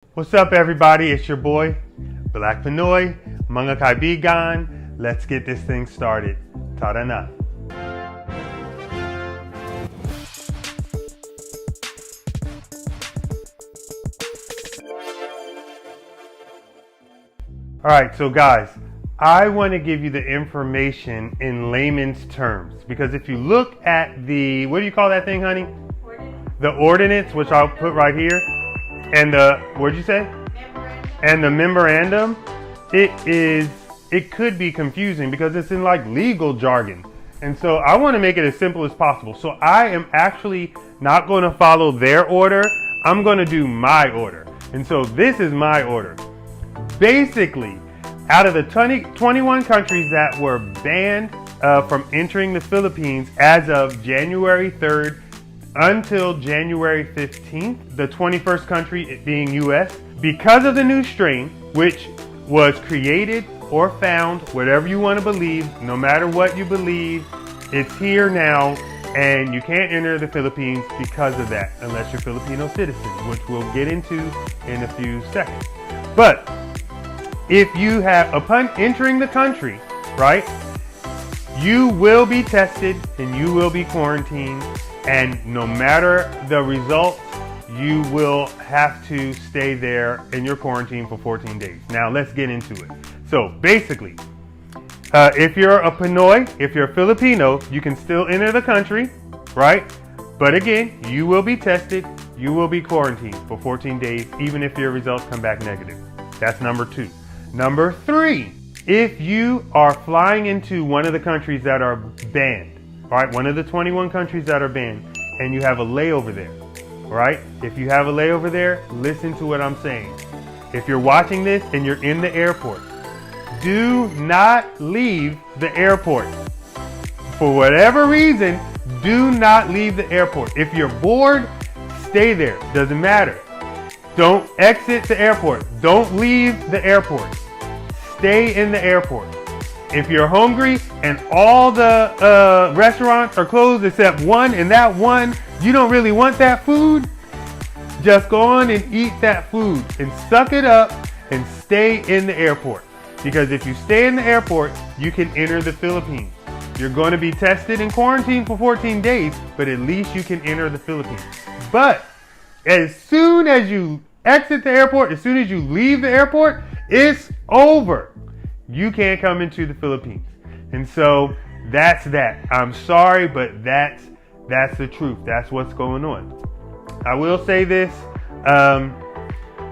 What's up, everybody? It's your boy, Black Pinoy, mga kaibigan. Let's get this thing started. Tara na. All right, so guys, I want to give you the information in layman's terms, because if you look at the, what do you call that thing, honey? Ordinance. The ordinance, which I'll put right here, and the, what'd you say? Memorandum. And the memorandum, it could be confusing because it's in like legal jargon. And so I want to make it as simple as possible. So I am actually not going to follow their order. I'm going to do my order. And so this is my order. Basically, out of the 21 countries that were banned from entering the Philippines as of January 3rd until January 15th, the 21st country being US, because of the new strain, which was created or found, whatever you want to believe, no matter what you believe, it's here now, and you can't enter the Philippines because of that, unless you're Filipino citizen, which we'll get into in a few seconds. But if you have, upon entering the country, right, you will be tested and you will be quarantined, and no matter the results, you will have to stay there in your quarantine for 14 days. Now let's get into it. So basically, if you're a Pinoy, if you're Filipino, you can still enter the country, right? But again, you will be tested, you will be quarantined for 14 days, even if your results come back negative. That's number 2. Number 3, if you are flying into one of the countries that are banned, right? One of the 21 countries that are banned, and you have a layover there, right? If you have a layover there, listen to what I'm saying. If you're watching this and you're in the airport, do not leave the airport. For whatever reason, do not leave the airport. If you're bored, stay there. Doesn't matter. Don't exit the airport. Don't leave the airport. Stay in the airport. If you're hungry and all the restaurants are closed except one, and that one, you don't really want that food, just go on and eat that food and suck it up and stay in the airport. Because if you stay in the airport, you can enter the Philippines. You're going to be tested and quarantined for 14 days, but at least you can enter the Philippines. But as soon as you exit the airport, as soon as you leave the airport, it's over. You can't come into the Philippines. And so that's that. I'm sorry, but that's the truth. That's what's going on. I will say this.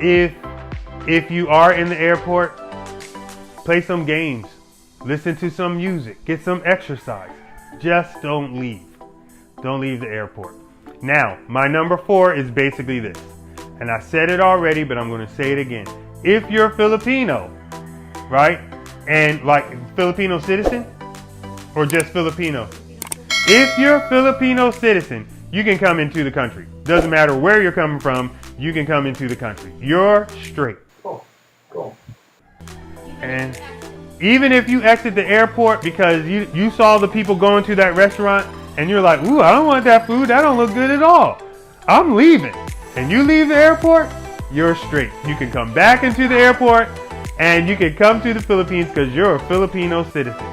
If you are in the airport, play some games, listen to some music, get some exercise. Just don't leave. Don't leave the airport. Now, my number 4 is basically this. And I said it already, but I'm going to say it again. If you're Filipino, right? And like Filipino citizen or just Filipino? If you're a Filipino citizen, you can come into the country. Doesn't matter where you're coming from, you can come into the country. You're straight. Cool. And even if you exit the airport because you saw the people going to that restaurant and you're like, ooh, I don't want that food. That don't look good at all. I'm leaving. And you leave the airport, you're straight. You can come back into the airport and you can come to the Philippines because you're a Filipino citizen.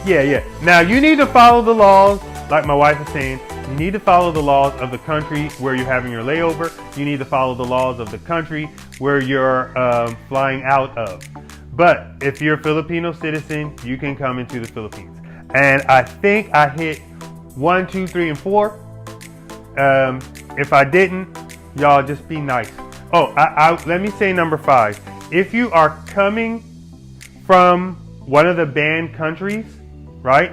Yeah. Now you need to follow the laws, like my wife is saying. You need to follow the laws of the country where you're having your layover. You need to follow the laws of the country where you're flying out of. But if you're a Filipino citizen, you can come into the Philippines. And I think I hit 1, 2, 3, and 4. If I didn't, y'all just be nice. Oh, let me say number 5. If you are coming from one of the banned countries, right?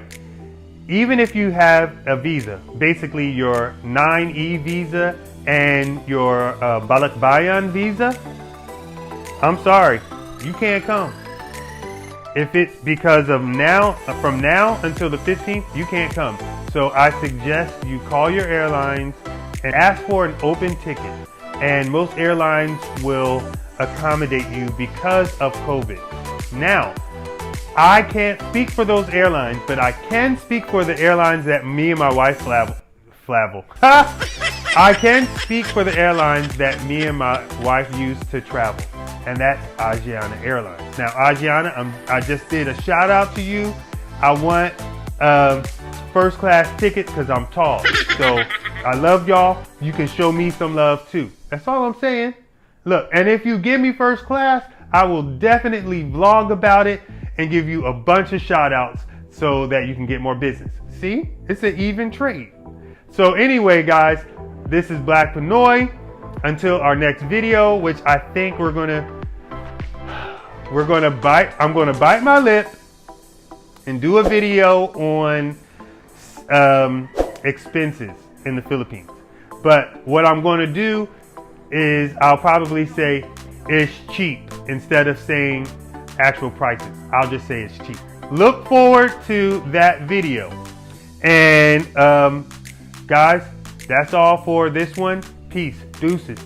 Even if you have a visa, basically your 9E visa and your Balikbayan visa, I'm sorry, you can't come. If it's because of from now until the 15th, you can't come. So I suggest you call your airlines and ask for an open ticket. And most airlines will accommodate you because of COVID. Now, I can't speak for those airlines, but I can speak for the airlines that me and my wife flavel. I can speak for the airlines that me and my wife use to travel, and that's Asiana Airlines. Now, Asiana, I just did a shout out to you. I want first class tickets because I'm tall. So I love y'all. You can show me some love too. That's all I'm saying. Look, and if you give me first class, I will definitely vlog about it and give you a bunch of shout outs so that you can get more business. See, it's an even trade. So anyway, guys, this is Black Pinoy. Until our next video, which I think I'm gonna bite my lip and do a video on expenses in the Philippines. But what I'm gonna do is I'll probably say it's cheap instead of saying actual prices. I'll just say it's cheap. Look forward to that video. And guys, that's all for this one. Peace. Deuces.